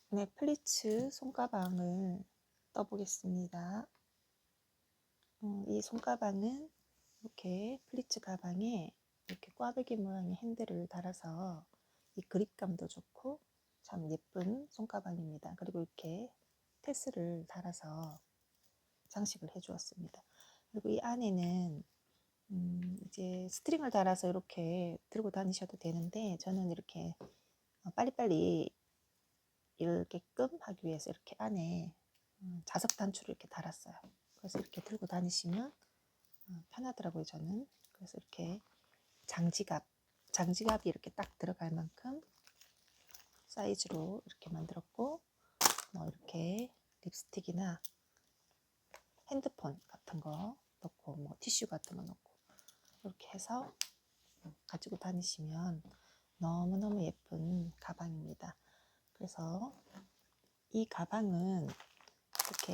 네, 플리츠 손가방을 떠보겠습니다. 이 손가방은 이렇게 플리츠 가방에 이렇게 꽈배기 모양의 핸들을 달아서 이 그립감도 좋고 참 예쁜 손가방입니다. 그리고 이렇게 테스를 달아서 장식을 해 주었습니다. 그리고 이 안에는 이제 스트링을 달아서 이렇게 들고 다니셔도 되는데, 저는 이렇게 빨리빨리 읽게끔 하기 위해서 이렇게 안에 자석 단추를 이렇게 달았어요. 그래서 이렇게 들고 다니시면 편하더라고요, 저는. 그래서 이렇게 장지갑이 이렇게 딱 들어갈 만큼 사이즈로 이렇게 만들었고, 이렇게 립스틱이나 핸드폰 같은 거 넣고, 티슈 같은 거 넣고, 이렇게 해서 가지고 다니시면 너무너무 예쁜 가방입니다. 그래서 이 가방은 이렇게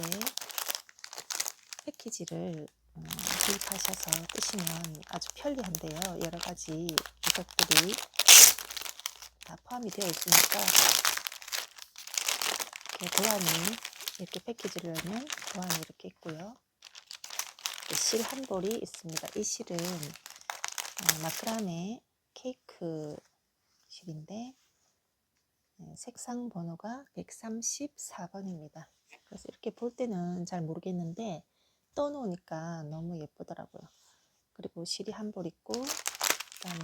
패키지를 구입하셔서 뜨시면 아주 편리한데요. 여러 가지 구석들이 다 포함이 되어 있으니까 이렇게 도안이, 이렇게 패키지를 열면 도안이 이렇게 있고요. 실 한 볼이 있습니다. 이 실은 마크라메 케이크 실인데 색상 번호가 134번입니다. 그래서 이렇게 볼 때는 잘 모르겠는데 떠놓으니까 너무 예쁘더라고요. 그리고 실이 한 볼 있고, 그 다음에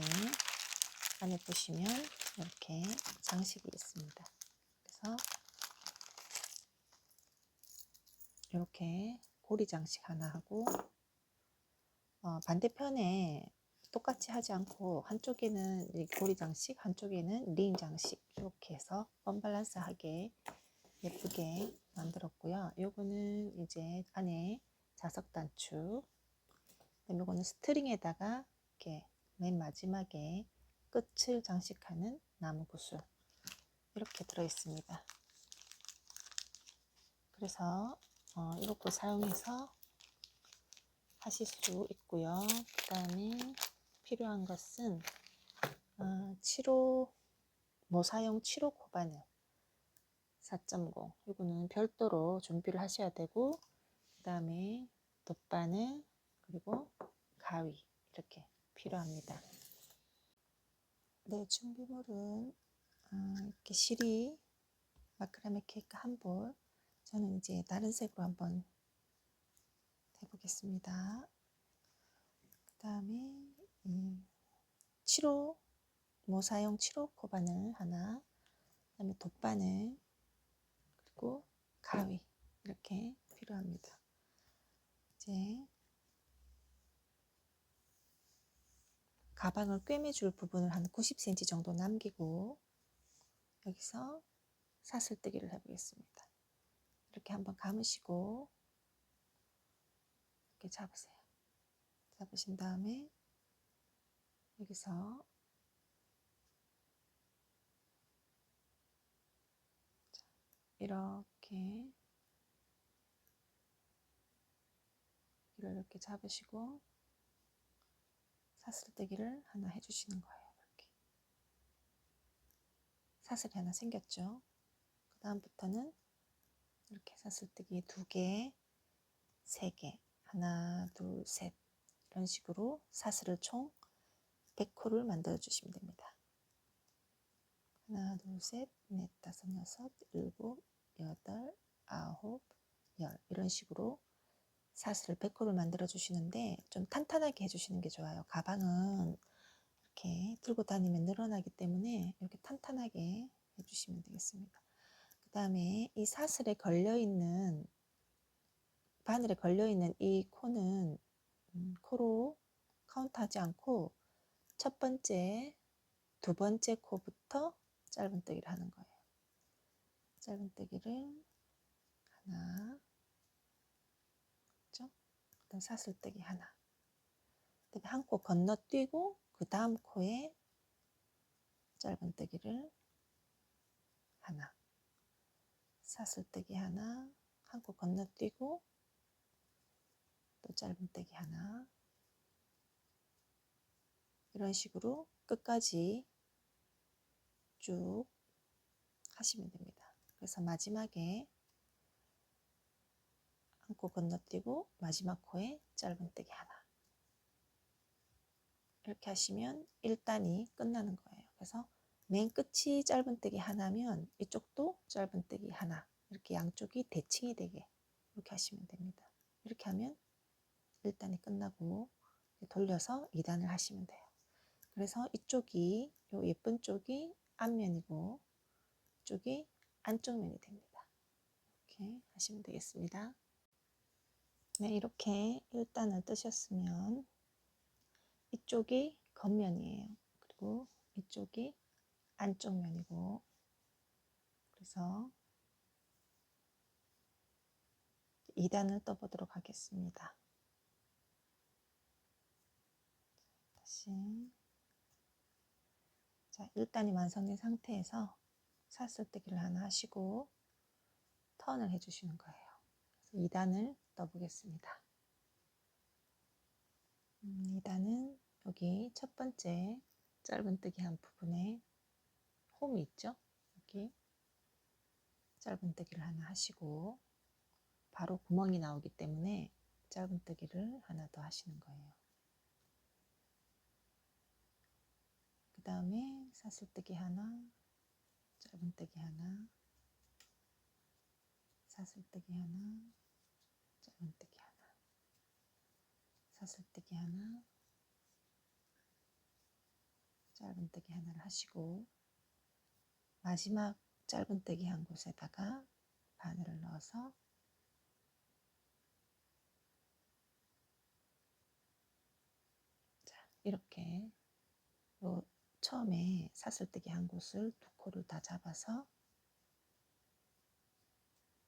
안에 보시면 이렇게 장식이 있습니다. 그래서 이렇게 고리 장식 하나 하고, 반대편에 똑같이 하지 않고 한쪽에는 고리 장식, 한쪽에는 링 장식, 이렇게 해서 언밸런스하게 예쁘게 만들었고요. 요거는 이제 안에 자석 단추, 그다음에 요거는 스트링에다가 이렇게 맨 마지막에 끝을 장식하는 나무 구슬, 이렇게 들어 있습니다. 그래서 이렇게 사용해서 하실 수 있고요. 그 다음에 필요한 것은 7호 모사용 7호 코바늘 4.0, 이거는 별도로 준비를 하셔야 되고, 그 다음에 돗바늘, 그리고 가위, 이렇게 필요합니다. 네, 준비물은 이렇게 실이 마크라메 케이크 한 볼, 저는 이제 다른 색으로 한번 해보겠습니다. 그 다음에 7호 모사용 7호 코바늘 하나, 그 다음에 돗바늘, 그리고 가위, 이렇게 필요합니다. 이제 가방을 꿰매줄 부분을 한 90cm 정도 남기고 여기서 사슬뜨기를 해보겠습니다. 이렇게 한번 감으시고 이렇게 잡으세요. 잡으신 다음에 여기서 이렇게 이렇게 잡으시고 사슬뜨기를 하나 해주시는 거예요. 이렇게 사슬이 하나 생겼죠. 그 다음부터는 이렇게 사슬뜨기 2개, 3개, 하나, 둘, 셋, 이런 식으로 사슬을 총 100호를 만들어 주시면 됩니다. 하나, 둘, 셋, 넷, 다섯, 여섯, 일곱, 여덟, 아홉, 열, 이런 식으로 사슬 100호를 만들어 주시는데 좀 탄탄하게 해주시는 게 좋아요. 가방은 이렇게 들고 다니면 늘어나기 때문에 이렇게 탄탄하게 해주시면 되겠습니다. 그 다음에 이 사슬에 걸려있는, 바늘에 걸려있는 이 코는 코로 카운트하지 않고 첫 번째, 두 번째 코부터 짧은뜨기를 하는 거예요. 짧은뜨기를 하나, 그렇죠? 그다음 사슬뜨기 하나, 그다음에 한 코 건너뛰고 그 다음 코에 짧은뜨기를 하나, 사슬뜨기 하나, 한 코 건너뛰고 또 짧은뜨기 하나, 이런 식으로 끝까지 쭉 하시면 됩니다. 그래서 마지막에 안고 건너뛰고 마지막 코에 짧은뜨기 하나. 이렇게 하시면 1단이 끝나는 거예요. 그래서 맨 끝이 짧은뜨기 하나면 이쪽도 짧은뜨기 하나. 이렇게 양쪽이 대칭이 되게 이렇게 하시면 됩니다. 이렇게 하면 1단이 끝나고 돌려서 2단을 하시면 돼요. 그래서 이쪽이 요 예쁜 쪽이 앞면이고 이쪽이 안쪽 면이 됩니다. 이렇게 하시면 되겠습니다. 네, 이렇게 1단을 뜨셨으면 이쪽이 겉면이에요. 그리고 이쪽이 안쪽 면이고, 그래서 2단을 떠보도록 하겠습니다. 다시 자, 1단이 완성된 상태에서 사슬뜨기를 하나 하시고 턴을 해주시는 거예요. 그래서 2단을 떠보겠습니다. 2단은 여기 첫 번째 짧은뜨기 한 부분에 홈이 있죠. 여기 짧은뜨기를 하나 하시고 바로 구멍이 나오기 때문에 짧은뜨기를 하나 더 하시는 거예요. 그 다음에 사슬뜨기 하나, 짧은뜨기 하나, 사슬뜨기 하나, 짧은뜨기 하나, 사슬뜨기 하나, 짧은뜨기 하나를 하시고 마지막 짧은뜨기 한 곳에다가 바늘을 넣어서 자, 이렇게 처음에 사슬뜨기 한 곳을 두 코를 다 잡아서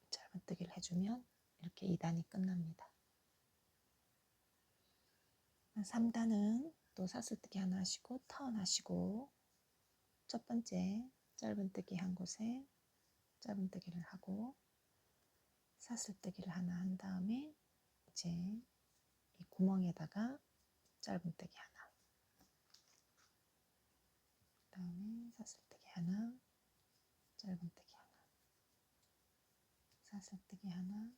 짧은뜨기를 해주면 이렇게 2단이 끝납니다. 3단은 또 사슬뜨기 하나 하시고 턴 하시고 첫 번째 짧은뜨기 한 곳에 짧은뜨기를 하고 사슬뜨기를 하나 한 다음에 이제 이 구멍에다가 짧은뜨기 하나, 그 다음에 사슬뜨기 하나, 짧은뜨기 하나, 사슬뜨기 하나,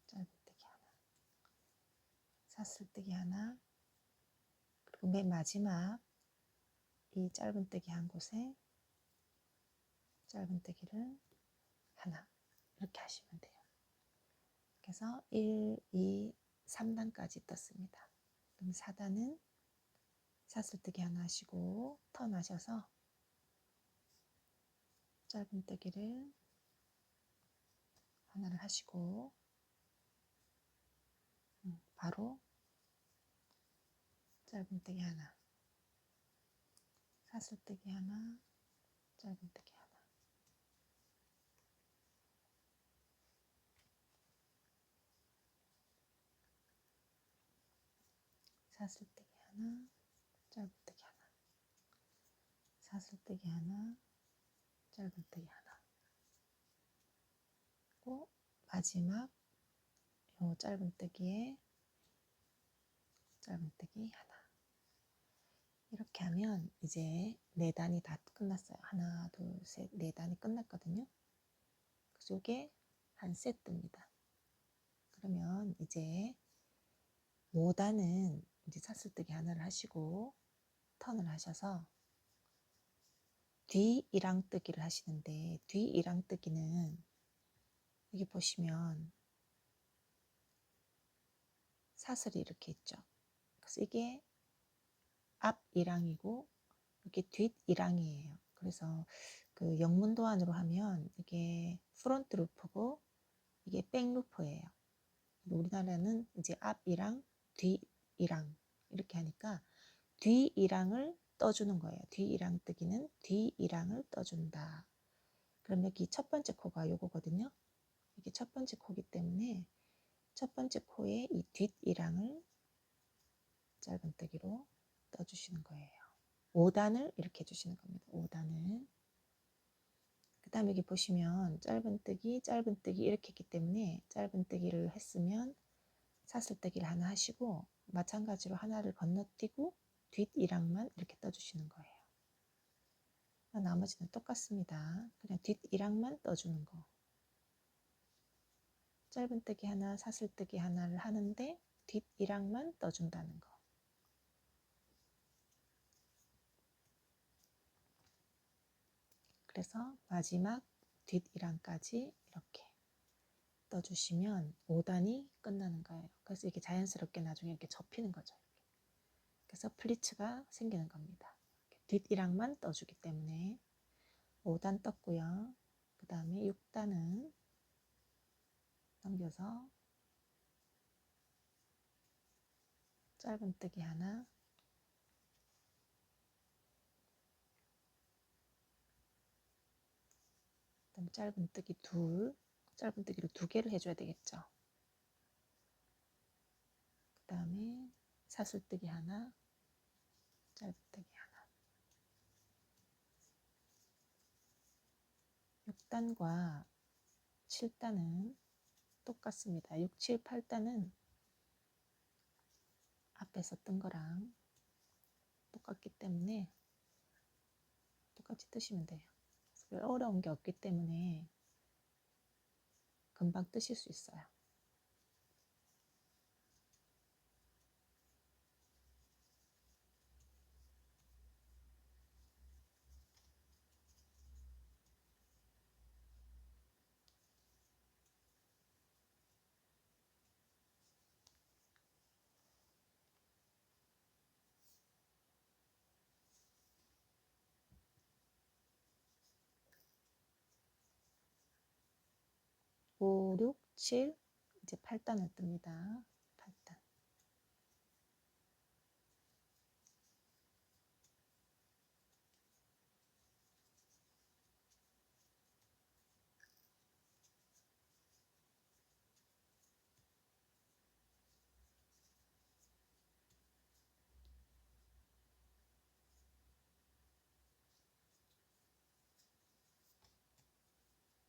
짧은뜨기 하나, 사슬뜨기 하나, 그리고 맨 마지막 이 짧은뜨기 한 곳에 짧은뜨기를 하나, 이렇게 하시면 돼요. 그래서 1, 2, 3단까지 떴습니다. 그럼 4단은 사슬뜨기 하나 하시고 턴 하셔서 짧은뜨기를 하나를 하시고 바로 짧은뜨기 하나, 사슬뜨기 하나, 짧은뜨기 하나, 사슬뜨기 하나, 짧은뜨기 하나, 사슬뜨기 하나, 짧은뜨기 하나, 그리고 마지막 요 짧은뜨기에 짧은뜨기 하나. 이렇게 하면 이제 4단이 다 끝났어요. 하나, 둘, 셋, 4단이 끝났거든요. 그래서 이게 한 세트입니다. 그러면 이제 5단은 이제 사슬뜨기 하나를 하시고 턴을 하셔서 뒤 이랑뜨기를 하시는데 뒤 이랑뜨기는 여기 보시면 사슬이 이렇게 있죠. 그래서 이게 앞 이랑이고 이게 뒷 이랑이에요. 그래서 그 영문도안으로 하면 이게 프론트 루프고 이게 백 루프예요. 우리나라는 이제 앞 이랑, 뒤 이랑 이렇게 하니까 뒤 이랑을 떠주는 거예요. 뒤 이랑 뜨기는 뒤 이랑을 떠준다. 그럼 여기 첫 번째 코가 요거거든요. 이게 첫 번째 코기 때문에 첫 번째 코에 이 뒷 이랑을 짧은뜨기로 떠주시는 거예요. 5단을 이렇게 해주시는 겁니다. 5단을. 그 다음에 여기 보시면 짧은뜨기, 짧은뜨기 이렇게 했기 때문에 짧은뜨기를 했으면 사슬뜨기를 하나 하시고 마찬가지로 하나를 건너뛰고 뒷 이랑만 이렇게 떠주시는 거예요. 나머지는 똑같습니다. 그냥 뒷이랑만 떠주는 거. 짧은뜨기 하나, 사슬뜨기 하나를 하는데 뒷이랑만 떠준다는 거. 그래서 마지막 뒷이랑까지 이렇게 떠주시면 5단이 끝나는 거예요. 그래서 이게 자연스럽게 나중에 이렇게 접히는 거죠. 그래서 플리츠가 생기는 겁니다. 뒷이랑만 떠주기 때문에 5단 떴고요. 그 다음에 6단은 넘겨서 짧은뜨기 하나, 그다음 짧은뜨기 둘, 짧은뜨기를 2개를 해줘야 되겠죠. 그 다음에 사슬뜨기 하나, 짧은뜨기 하나. 6단과 7단은 똑같습니다. 6, 7, 8단은 앞에서 뜬 거랑 똑같기 때문에 똑같이 뜨시면 돼요. 어려운 게 없기 때문에 금방 뜨실 수 있어요. 오, 6, 7, 이제 8단을 뜹니다. 8단.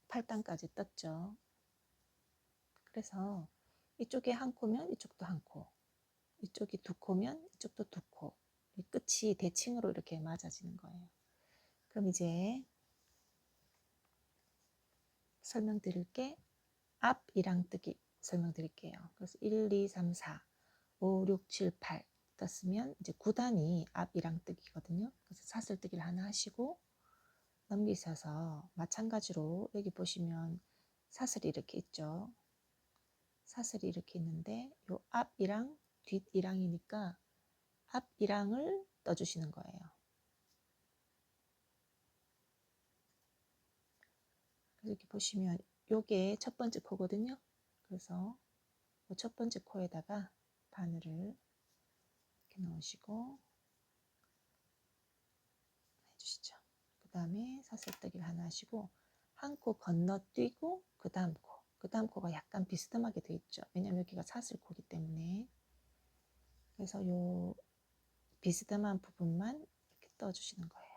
팔단까지 떴죠. 그래서 이쪽에 한 코면 이쪽도 한 코, 이쪽이 2코면 이쪽도 2코. 끝이 대칭으로 이렇게 맞아지는 거예요. 그럼 이제 설명드릴 게 앞이랑 뜨기 설명드릴게요. 그래서 1, 2, 3, 4, 5, 6, 7, 8 떴으면 이제 9단이 앞이랑 뜨기거든요. 그래서 사슬뜨기를 하나 하시고 넘기셔서 마찬가지로 여기 보시면 사슬이 이렇게 있죠. 사슬이 이렇게 있는데 요 앞이랑 뒷이랑이니까 앞이랑을 떠주시는 거예요. 이렇게 보시면 요게 첫 번째 코거든요. 그래서 첫 번째 코에다가 바늘을 이렇게 넣으시고 해주시죠. 그 다음에 사슬뜨기를 하나 하시고 한 코 건너뛰고 그 다음 코, 그 다음 코가 약간 비스듬하게 돼 있죠. 왜냐면 여기가 사슬코기 때문에. 그래서 요 비스듬한 부분만 이렇게 떠주시는 거예요.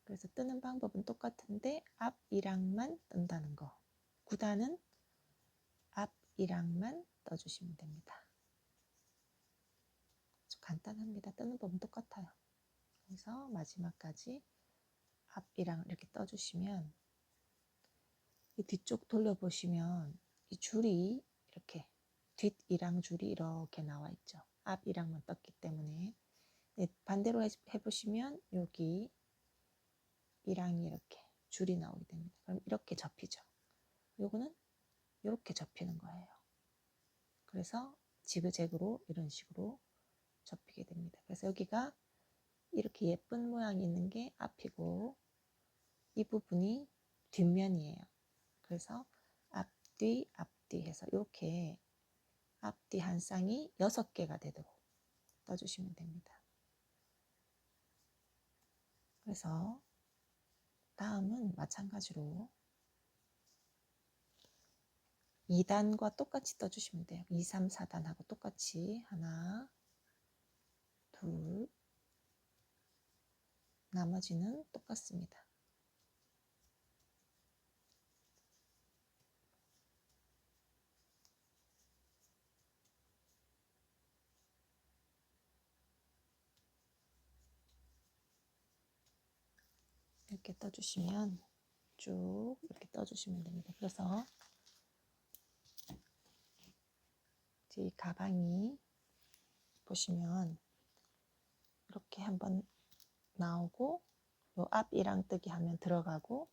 그래서 뜨는 방법은 똑같은데 앞이랑만 뜬다는 거. 9단은 앞이랑만 떠주시면 됩니다. 간단합니다. 뜨는 법은 똑같아요. 그래서 마지막까지 앞이랑 이렇게 떠주시면 이 뒤쪽 돌려보시면 이 줄이 이렇게 뒷이랑 줄이 이렇게 나와 있죠. 앞이랑만 떴기 때문에. 네, 반대로 해보시면 여기 이랑이 이렇게 줄이 나오게 됩니다. 그럼 이렇게 접히죠. 요거는 이렇게 접히는 거예요. 그래서 지그재그로 이런 식으로 접히게 됩니다. 그래서 여기가 이렇게 예쁜 모양이 있는 게 앞이고 이 부분이 뒷면이에요. 그래서 앞뒤 앞뒤 해서 이렇게 앞뒤 한 쌍이 6개가 되도록 떠주시면 됩니다. 그래서 다음은 마찬가지로 2단과 똑같이 떠주시면 돼요. 2, 3, 4단하고 똑같이 하나, 둘, 나머지는 똑같습니다. 이렇게 떠주시면 쭉 이렇게 떠주시면 됩니다. 그래서 이 가방이 보시면 이렇게 한번 나오고 요 앞 이랑뜨기 하면 들어가고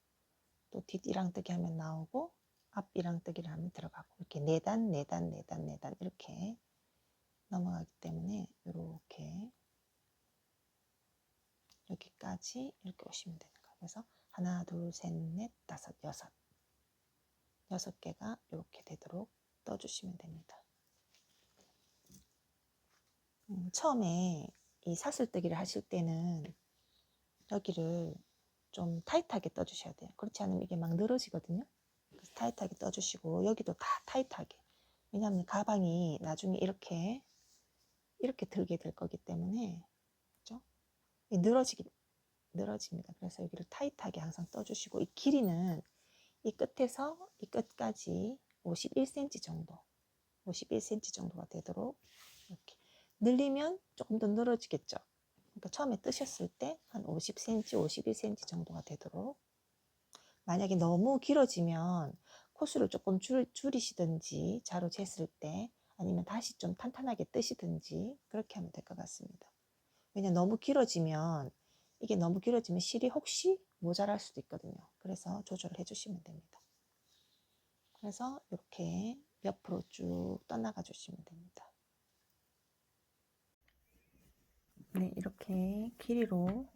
또 뒷 이랑뜨기 하면 나오고 앞 이랑뜨기를 하면 들어가고 이렇게 4단 4단 4단 4단 이렇게 넘어가기 때문에 이렇게 여기까지 이렇게 오시면 되는 거예요. 그래서 하나 둘 셋 넷 다섯 여섯 개가 이렇게 되도록 떠주시면 됩니다. 처음에 이 사슬뜨기를 하실 때는 여기를 좀 타이트하게 떠주셔야 돼요. 그렇지 않으면 이게 막 늘어지거든요. 그래서 타이트하게 떠주시고 여기도 다 타이트하게. 왜냐하면 가방이 나중에 이렇게 들게 될 거기 때문에 그렇죠? 늘어집니다. 그래서 여기를 타이트하게 항상 떠주시고 이 길이는 이 끝에서 이 끝까지 51cm 정도 51cm 정도가 되도록 이렇게 늘리면 조금 더 늘어지겠죠. 그러니까 처음에 뜨셨을 때 한 50cm, 51cm 정도가 되도록 만약에 너무 길어지면 코수를 조금 줄이시든지 자로 쟀을 때 아니면 다시 좀 탄탄하게 뜨시든지 그렇게 하면 될 것 같습니다. 왜냐면 너무 길어지면 실이 혹시 모자랄 수도 있거든요. 그래서 조절을 해주시면 됩니다. 그래서 이렇게 옆으로 쭉 떠나가 주시면 됩니다. 네, 이렇게 길이로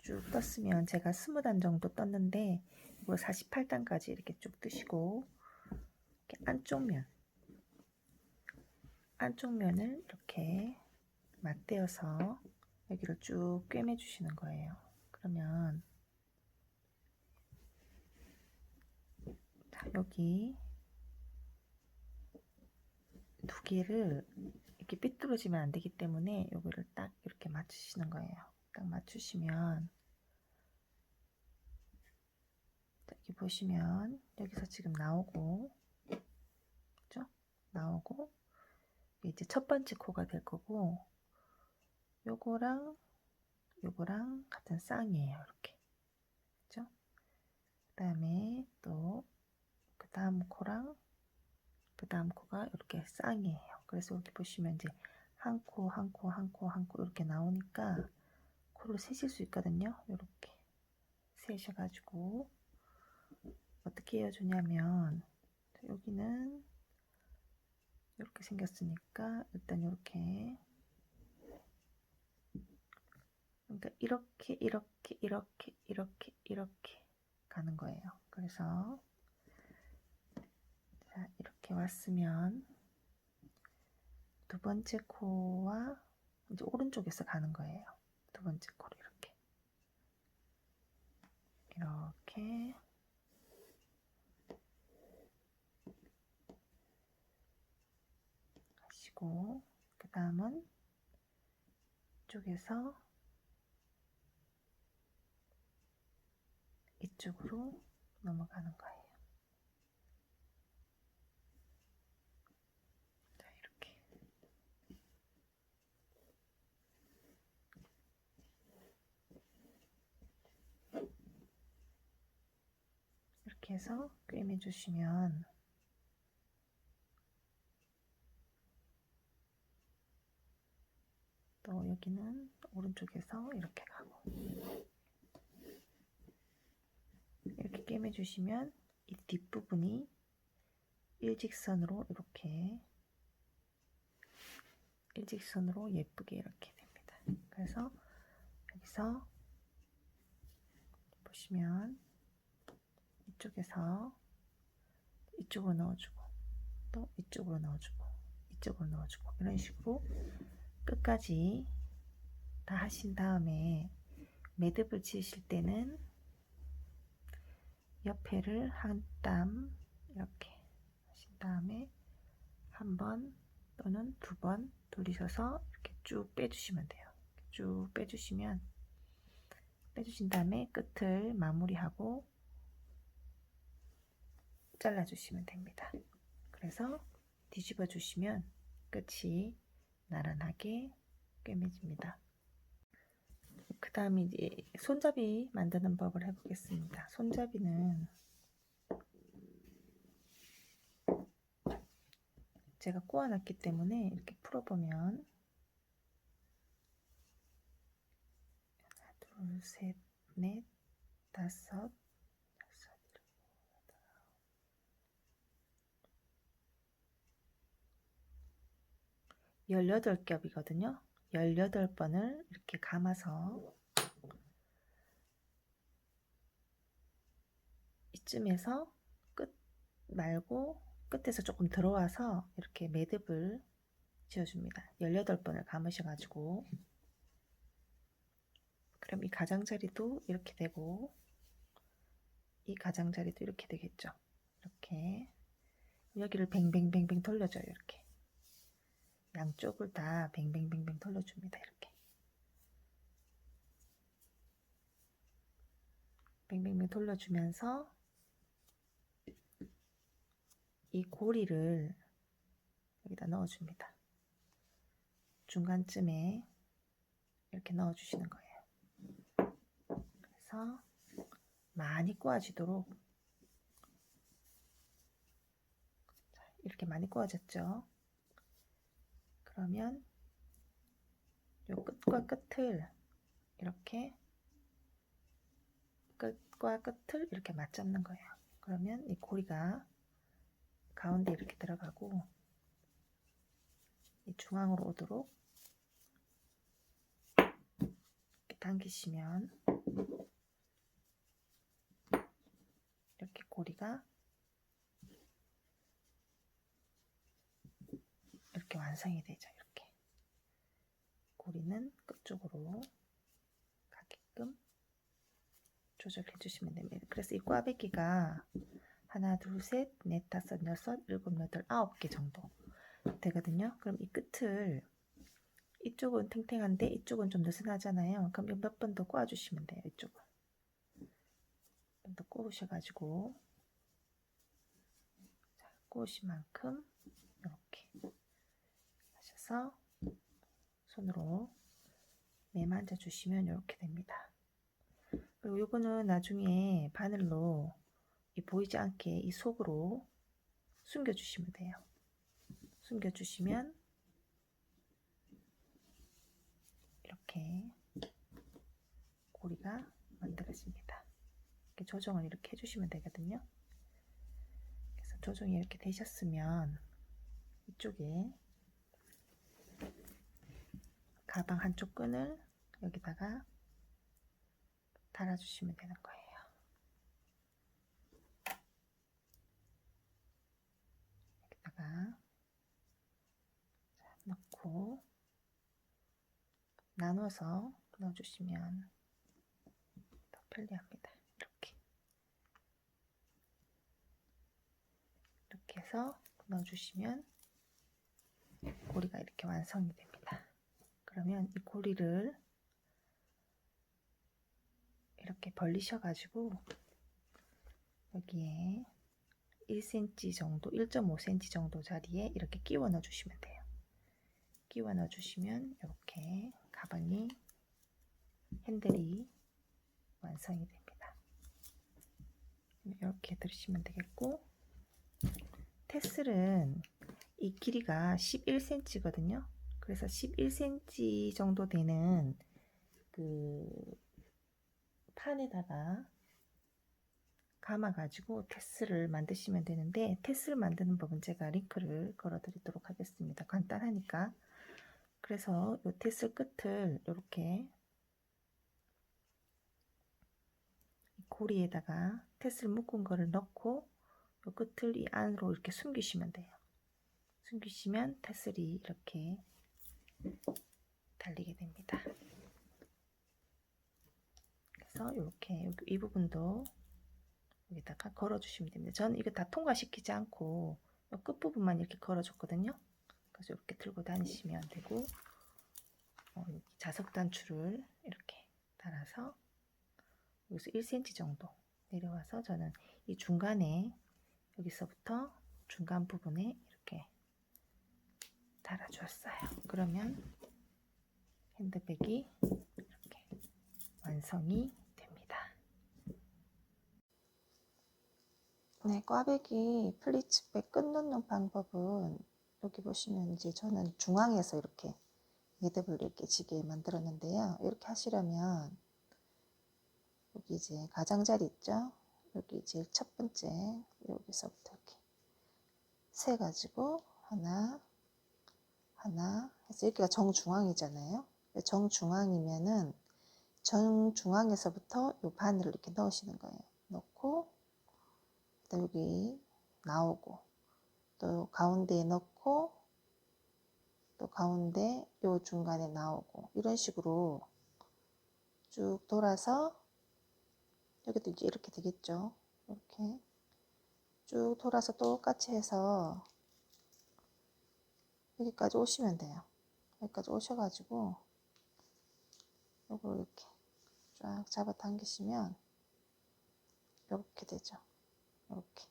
쭉 떴으면 제가 20단 정도 떴는데 이거 48단까지 이렇게 쭉 뜨시고 이렇게 안쪽면을 이렇게 맞대어서 여기를 쭉 꿰매 주시는 거예요. 그러면 자, 여기 두 개를 이렇게 삐뚤어지면 안 되기 때문에 여기를 딱 이렇게 맞추시는 거예요. 딱 맞추시면 여기 보시면 여기서 지금 나오고 그죠? 나오고 이제 첫 번째 코가 될 거고 요거랑 같은 쌍이에요. 이렇게 그죠? 그 다음에 또 그 다음 코랑 그 다음 코가 이렇게 쌍이에요. 그래서 여기 보시면 이제 한 코, 한 코, 한 코, 한 코 이렇게 나오니까 코를 세실 수 있거든요. 이렇게 세셔가지고 어떻게 헤어주냐면 여기는 이렇게 생겼으니까 일단 이렇게 그러니까 이렇게 가는 거예요. 그래서 자, 이렇게 왔으면 두 번째 코와 이제 오른쪽에서 가는 거예요. 두 번째 코를 이렇게 하시고 그 다음은 이쪽에서 이쪽으로 넘어가는 거예요. 자, 이렇게 해서 꿰매 주시면 또 여기는 오른쪽에서 이렇게 가고 이렇게 꿰매 주시면 이 뒷부분이 일직선으로 예쁘게 이렇게 됩니다. 그래서 여기서 보시면 이쪽에서 이쪽으로 넣어주고 또 이쪽으로 넣어주고 이쪽으로 넣어주고 이런 식으로 끝까지 다 하신 다음에 매듭을 지으실 때는 옆에를 한 땀 이렇게 하신 다음에 한 번 또는 두 번 돌리셔서 이렇게 쭉 빼주시면 돼요. 쭉 빼주신 다음에 끝을 마무리하고 잘라주시면 됩니다. 그래서 뒤집어 주시면 끝이 나란하게 꿰매집니다. 그 다음에 이제 손잡이 만드는 법을 해보겠습니다. 손잡이는 제가 꼬아놨기 때문에 이렇게 풀어보면 하나, 둘, 셋, 넷, 다섯, 18겹이거든요. 18번을 이렇게 감아서 이쯤에서 끝 말고 끝에서 조금 들어와서 이렇게 매듭을 지어줍니다. 18번을 감으셔가지고 그럼 이 가장자리도 이렇게 되고 이 가장자리도 이렇게 되겠죠. 이렇게 여기를 뱅뱅뱅뱅 돌려줘요. 이렇게 양쪽을 다 뱅뱅뱅뱅 돌려줍니다. 이렇게 뱅뱅뱅 돌려주면서 이 고리를 여기다 넣어줍니다. 중간쯤에 이렇게 넣어주시는 거예요. 그래서 많이 꼬아지도록 이렇게 많이 꼬아졌죠. 그러면 요 끝과 끝을 이렇게 끝과 끝을 이렇게 맞잡는 거예요. 그러면 이 고리가 가운데 이렇게 들어가고 이 중앙으로 오도록 이렇게 당기시면 이렇게 고리가 이렇게 완성이 되죠. 이렇게 고리는 끝쪽으로 가게끔 조절해 주시면 됩니다. 그래서 이 꽈배기가 하나, 둘, 셋, 넷, 다섯, 여섯, 일곱, 여덟, 9개 정도 되거든요. 그럼 이 끝을 이쪽은 탱탱한데 이쪽은 좀 느슨하잖아요. 그럼 몇 번 더 꼬아주시면 돼요. 이쪽을 좀 더 꼬으셔가지고 꼬으신 만큼 이렇게 하셔서 손으로 매만져 주시면 이렇게 됩니다. 그리고 이거는 나중에 바늘로 이 보이지 않게 이 속으로 숨겨 주시면 돼요. 숨겨 주시면 이렇게 고리가 만들어집니다. 이렇게 조정을 이렇게 해주시면 되거든요. 그래서 조정이 이렇게 되셨으면 이쪽에 가방 한쪽 끈을 여기다가 달아주시면 되는 거예요. 여기다가 넣고 나눠서 넣어주시면 더 편리합니다. 이렇게 해서 넣어주시면 고리가 이렇게 완성이 됩니다. 그러면 이 고리를 이렇게 벌리셔가지고 여기에 1cm 정도, 1.5cm 정도 자리에 이렇게 끼워 넣어주시면 돼요. 끼워 넣어주시면 이렇게 가방이 핸들이 완성이 됩니다. 이렇게 들으시면 되겠고, 테슬은 이 길이가 11cm거든요. 그래서 11cm 정도 되는 그 판에다가 감아가지고 테슬을 만드시면 되는데, 테슬 만드는 법은 제가 링크를 걸어 드리도록 하겠습니다. 간단하니까. 그래서 이 테슬 끝을 이렇게 고리에다가 테슬 묶은 거를 넣고 이 끝을 이 안으로 이렇게 숨기시면 돼요. 숨기시면 테슬이 이렇게 달리게 됩니다. 그래서 이렇게 이 부분도 여기다가 걸어주시면 됩니다. 저는 이거 다 통과시키지 않고 이 끝부분만 이렇게 걸어줬거든요. 그래서 이렇게 들고 다니시면 되고, 여기 자석 단추를 이렇게 달아서 여기서 1cm 정도 내려와서 저는 이 중간에 여기서부터 중간 부분에 이렇게 달아주었어요. 그러면 핸드백이 이렇게 완성이 됩니다. 네, 꽈배기 플리츠백 끈 넣는 방법은 여기 보시면 이제 저는 중앙에서 이렇게 매듭을 이렇게 지게 만들었는데요. 이렇게 하시려면 여기 이제 가장자리 있죠? 여기 제일 첫 번째 여기서부터 이렇게 세 가지고 하나 해서 여기가 정중앙이잖아요. 정중앙이면은 정중앙에서부터 요 바늘을 이렇게 넣으시는 거예요. 넣고 또 여기 나오고 또 가운데에 넣고 또 가운데 요 중간에 나오고 이런 식으로 쭉 돌아서 여기도 이제 이렇게 되겠죠. 이렇게 쭉 돌아서 똑같이 해서 여기까지 오시면 돼요. 여기까지 오셔가지고 요걸 이렇게 쫙 잡아 당기시면 이렇게 되죠. 이렇게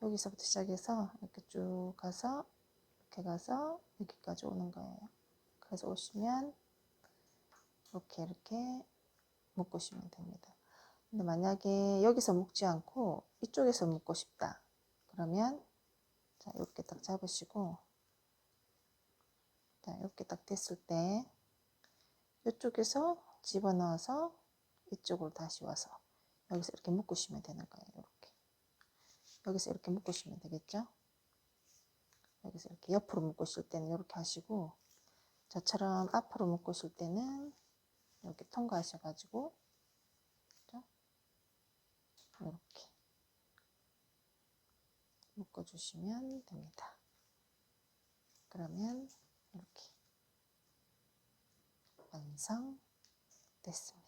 여기서부터 시작해서 이렇게 쭉 가서 이렇게 가서 여기까지 오는 거예요. 그래서 오시면 이렇게 묶으시면 됩니다. 근데 만약에 여기서 묶지 않고 이쪽에서 묶고 싶다 그러면 자 이렇게 딱 잡으시고 자 이렇게 딱 됐을 때 이쪽에서 집어넣어서 이쪽으로 다시 와서 여기서 이렇게 묶으시면 되는 거예요. 이렇게 여기서 이렇게 묶으시면 되겠죠. 여기서 이렇게 옆으로 묶으실 때는 이렇게 하시고 저처럼 앞으로 묶으실 때는 이렇게 통과하셔가지고 이렇게 묶어주시면 됩니다. 그러면 이렇게 완성됐습니다.